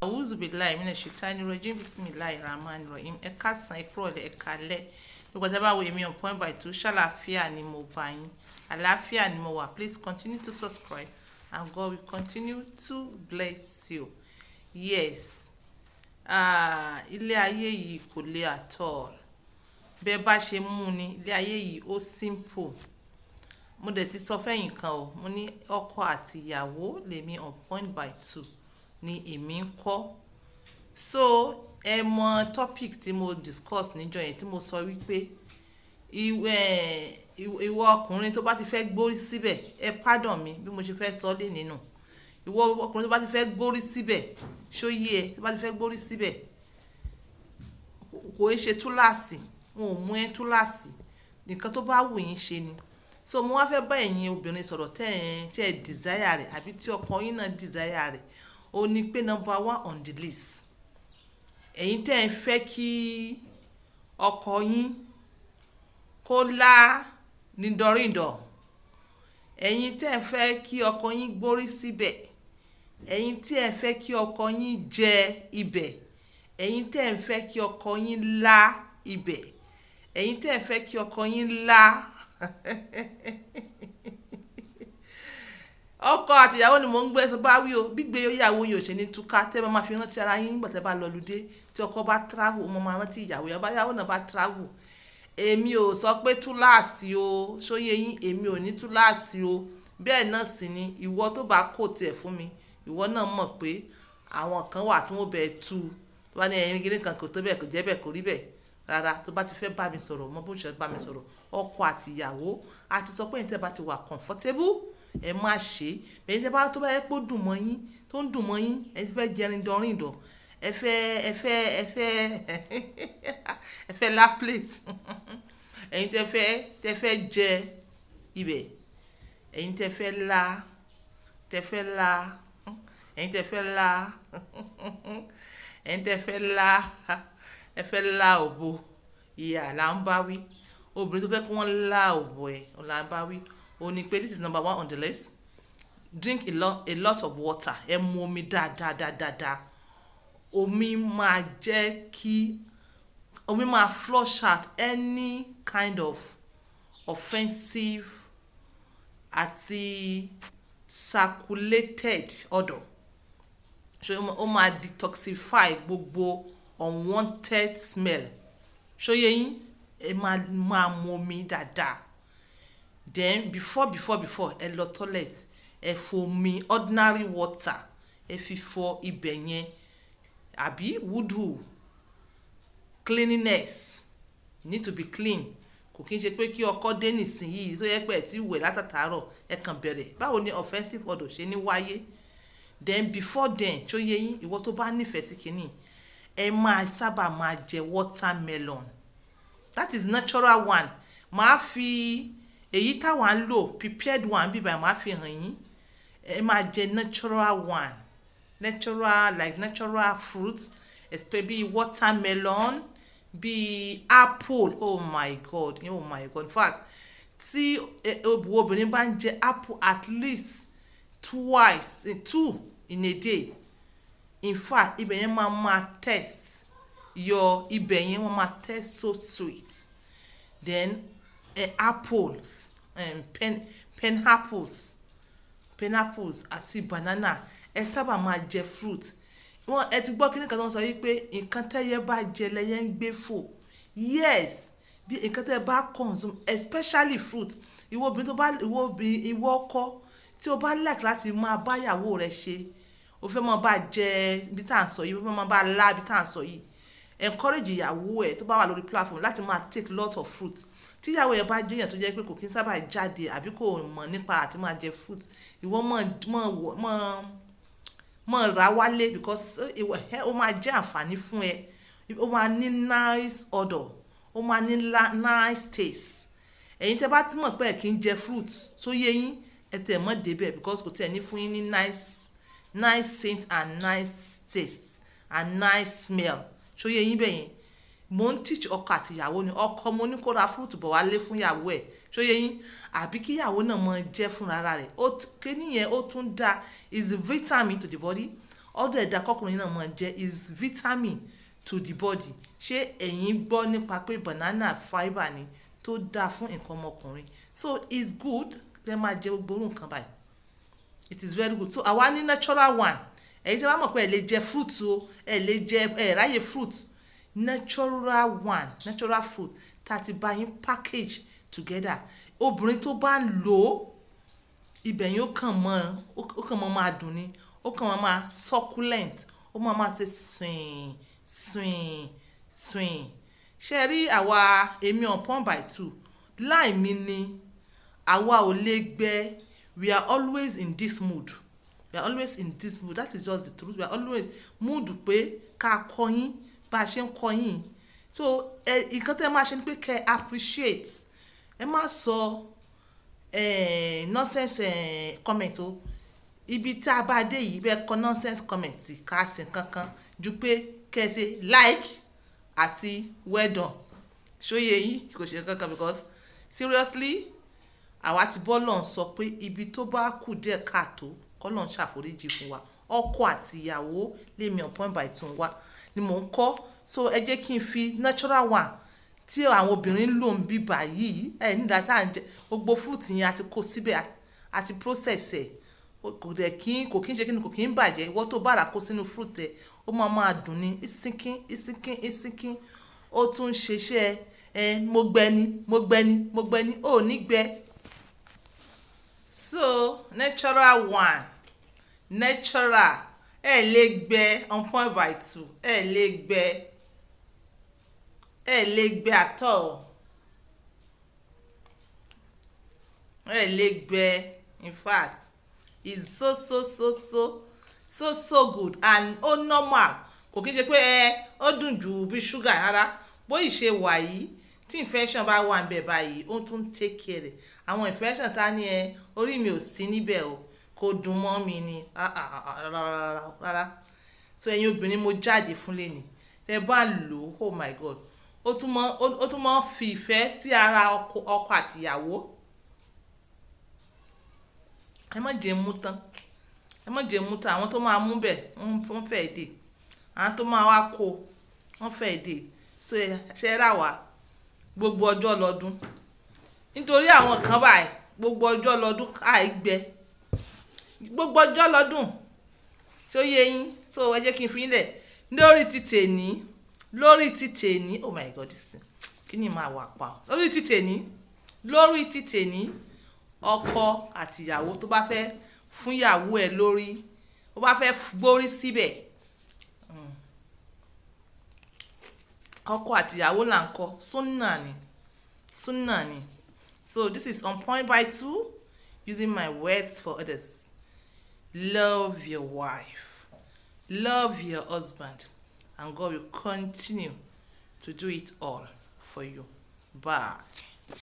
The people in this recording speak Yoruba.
Awuzu billahi minash shaitani rajim bismillahir rahmanir rahim. Ẹ káàsán, ẹ kúrọ̀lẹ́, ẹ káalẹ́. Gbogbo tẹ́ bá wo èmi on Point by Two, ṣàlàáfíà ni mo bá yín. Àlàáfíà ni mo wà. Please continue to subscribe and God will continue to bless you. Yes. Ilé ayé yìí kò le at all. Bẹ́ bá ṣe mú ni, ilé ayé yìí ó simple. Mo dẹ̀ ti sọ fẹ́yìn kan o. Mo ní ọkọ àti ìyàwó lèmi on Point by Two ni èmi ń kọ́. So ẹ mọ topic tí mo discuss níjọ́ yẹn tí mo sọ wípé ìwọ ọkùnrin tó bá ti fẹ́ gbórí síbẹ̀, ẹ pardon mi bí mo ṣe fẹ́ sọ lé nínú. Ìwọ ọkùnrin tó bá ti fẹ́ gbórí síbẹ̀, ṣóyé ẹ tó bá ti fẹ́ gbórí síbẹ̀, kò í ṣe túláàsì, wọn ò mú ẹ túláàsì, nǹkan tó bá wù yín ṣe ni. So mo wá fẹ́ bá ẹ̀yin obìnrin sọ̀rọ̀ tẹ́ ẹ desire rẹ̀ àbí tí ọkọ yín náà desire rẹ̀. Ó ní pé number 1 on the list. Ẹ̀yin tẹ́ ẹ fẹ́ kí ọkọ yín kó lá ní dọ̀rìndọ̀. Ẹ̀yin tẹ́ ẹ fẹ́ kí ọkọ yín gbórí síbẹ̀. Ẹ̀yin tí ẹ fẹ́ kí ọkọ yín jẹ ibẹ̀. Ẹ̀yin tẹ́ ẹ fẹ́ kí ọkọ yín lá ibẹ̀. Ẹ̀yin tẹ́ ẹ fẹ́ kí ọkọ yín lá ọkọ àti ìyàwó ni mò ń gbé sọ bá wí o. Gbígbé ìyàwó yóò ṣe ní túká tẹ́ máa fi rántí ara yín nígbà tẹ́ bá lọ lùdé. Tí ọkọ bá travel, ọmọ máa rántí ìyàwó. Ìyàwó náà bá travel. Èmi ò sọ pé túláàsì o, ṣóyé yín, èmi ò ní túláàsì o. Bẹ́ẹ̀ náà sì ni ìwọ tó bá kò tiẹ̀ fún mi, ìwọ náà mọ̀ pé àwọn kan wà tí wọ́n bẹ̀ tú. Tó bá ní ẹ̀yin gidi kan kò tó bẹ́ẹ̀, kò jẹ́ bẹ́ẹ̀, kò rí bẹ́ẹ̀. Rárá, tó bá ti fẹ́ bá mi sọ̀rọ̀, mọ bó ṣe bá mi sọ̀rọ̀. Ọkọ àti ìyàwó a ti sọ pé ẹ̀yin tẹ́ bá ti wà comfortable, ẹ má ṣe. Ẹ̀yin tẹ́ bá tó bá yẹ pé ó dùn mọ́ yín, tó ń dùn mọ́ yín, ẹ fẹ́ jẹrin dọ̀rin dọ̀. Ẹ fẹ́ la plate. Ẹ̀yin tẹ́ fẹ́ jẹ ibẹ̀. Ẹ̀yin tẹ́ fẹ́ la, ẹ̀yin tẹ́ fẹ́ la, ẹ̀yin tẹ́ fẹ́ la, ẹ fẹ́ la òbò. Ìyá là ń bá wí. Obìnrin tó fẹ́ kí wọ́n la òbò ẹ̀ là ń bá wí. Ó ní pé this is number 1 on the list. Drink a lot of water. Ẹ mu omi dáadáa. Omi máa flush out any kind of offensive àti circulated odor. So ó máa detoxify gbogbo unwanted smell. Ṣóyé yín, ẹ máa mu omi dáadáa. Then before ẹ lọ toilet, ẹ fomi ordinary water ẹ fi fọ ibẹ̀ yẹn. Àbí wudu, cleanliness need to be clean. Kò kí n ṣe pé kí ọkọ dé nísìnyí tó yẹ pé ẹ ti wẹ̀ látàtàárọ̀ ẹ kàn bẹ̀rẹ̀. Báwo ni offensive odor ṣe ní wáyé? Then before then, ṣóyé yín, ìwọ tó bá nífẹ̀ẹ́ sí kínní, ẹ máa sábà máa jẹ watermelon. That is natural one. Màá fi èyí táwọn ń lò prepared one bíbá màá fi hàn yín. Ẹ máa jẹ natural one. Natural fruits, especially bí watermelon, bí apple. Oh my God. In fact, tí obìnrin bá ń jẹ apple at least 2 in a day. In fact, ibẹ̀ yẹn máa taste ibẹ̀ yẹn máa taste so sweet. Then apples, pineapples àti banana. Ẹ sábà máa jẹ fruit. Ẹ ti gbọ́ kíní kan tó ń sọ yìí pé nǹkan tẹ́yẹ bá jẹ lẹ́yẹ ń gbé fò. Yes, bí nǹkan tẹ́yẹ bá consume, especially fruit. Ìwọ ọkọ tí o bá like láti máa bá ìyàwó rẹ ṣe, o fẹ́ máa bá jẹ bí tá à ń sọ yìí, o fẹ́ máa bá lá bí tá à ń sọ yìí. Encourage ìyàwó ẹ tó bá wà lórí platform láti máa take lot of fruits. Tí ìyàwó ẹ bá jẹyàn tó jẹ́ pé kò kí n sábà jáde àbí kò mọ̀ nípa àti máa jẹ fruit, ìwọ mọ̀ ra wálé because ó máa jẹ́ àǹfààní fún ẹ. Ó máa ní nice odor, ó máa ní nice taste. Ẹ̀yin tẹ́ bá ti mọ̀ pé ẹ kì í jẹ fruit, so yé yín, ẹ tẹ̀ mọ́ débẹ̀ because kò tẹ̀ ní fún yín ní nice scent and nice taste and nice smell. So yé yín bẹ́yẹn. Mo ń teach ọkọ àti ìyàwó ni. Ọkọ mo ní kó ra fruit bọ̀ wálé fún ìyàwó ẹ̀. So yé yín, àbí kí ìyàwó náà mọ jẹ fúnra rẹ̀. Kíní yẹn ó tún dá is a vitamin to the body. ọ̀dọ̀ ẹ̀dá kọkùnrin náà máa jẹ is vitamin to the body. Ṣé ẹ̀yin gbọ́ nípa pé banana fibre ni tó dáa fún nǹkan ọmọkùnrin, so it's good ẹ máa jẹ gbogbo orú nǹkan báyìí, it is very good. So àwa ní natural one, ẹ̀yin tí wọ́n mọ̀ pé ẹ lè jẹ fruit o, ẹ lè jẹ ráyè fruit, natural one, natural fruit tá a ti bá yín package together. Obìnrin tó bá ń lò ó ibẹ̀ yín ó kàn mọ́ máa dùn ni, ó kàn mọ́ máa succulent, ó máa ṣe swing swing swing. Ṣé rí àwa èmi on point by two láì mi ni àwa ò lè gbẹ, we are always in this mood, we are always in this mood, that is just the truth. We are always mood pé ká kọyín bá a ṣe ń kọyín. So nǹkan tẹ́ ẹ máa ṣe ni pé kẹ́ appreciate, ẹ má sọ nonsense comment o, ibi tá a bá dé yìí bẹ́ẹ̀ kọ nonsense comment ká sí kankan ju pé kẹ́ ẹ ṣe like àti well done. Ṣóyè yìí kò ṣe kankan, because seriously àwa ti bọ́lọ̀ ń sọ pé ibi tó bá kù díẹ̀ káàtó kọ́lọ̀ ń ṣàforíjì fún wa. Ọkọ àti ìyàwó lèmi on point by two wa ni mò ń kọ́. So ẹ jẹ́ kí n fi natural one tí àwọn obìnrin lò ń bí báyìí, nígbà tá à ń jẹ gbogbo fruit yẹn àti kó síbẹ̀ àti process ẹ̀, kò kí ń ṣe kí ni, kò kí ń bàjẹ́. Ìwọ tó bá rà kó sínú fruit ẹ̀ ó máa dùn ní ìsìnkín, ó tún ṣeṣẹ́ mo gbẹni ó ní gbẹ. So natural one, natural, ẹ lè gbẹ on point by two, ẹ lè gbẹ àtọ̀, ẹ lè gbẹ. In fact it's so good and ó normal, kò kí n ṣe pé ó dùn jù bí sugar rárá. Bó ìṣe wà yìí tí infection bá wà níbẹ̀ báyìí ó tún take care rẹ̀. Àwọn infection tá ní orí mi ò sí níbẹ̀ o, kò dùn mọ́ mi ni rárá. So ẹ̀yin obìnrin mo jáde fún lẹ́ni, tẹ bá lò ó, oh my god, ó tún mọ́ fi ìfẹ́ sí ara ọkọ àti ìyàwó. Ẹ má jẹ́ mú tán, àwọn tó máa mú bẹ̀ wọ́n fẹ́ dé, àwọn tó máa wá kó wọ́n fẹ́ dé. So ṣe rà wá gbogbo ọjọ́ lọ́dún, nítorí àwọn kan báyìí gbogbo ọjọ́ lọ́dún àìgbẹ, gbogbo ọjọ́ lọ́dún tí ó yé yín. So ẹ jẹ́ kí n fi lẹ̀ lórí ti tèní, oh my god, kí ni máa wà pa lórí ti tèní. Ọkọ àti ìyàwó tó bá fẹ́ fún ìyàwó ẹ̀ lórí, ó bá fẹ́ gbórí síbẹ̀, ọkọ àti ìyàwó là ń kọ́, súnà ni. So this is on point by two, using my words for others. Love your wife, love your husband, and God will continue to do it all for you. Bye.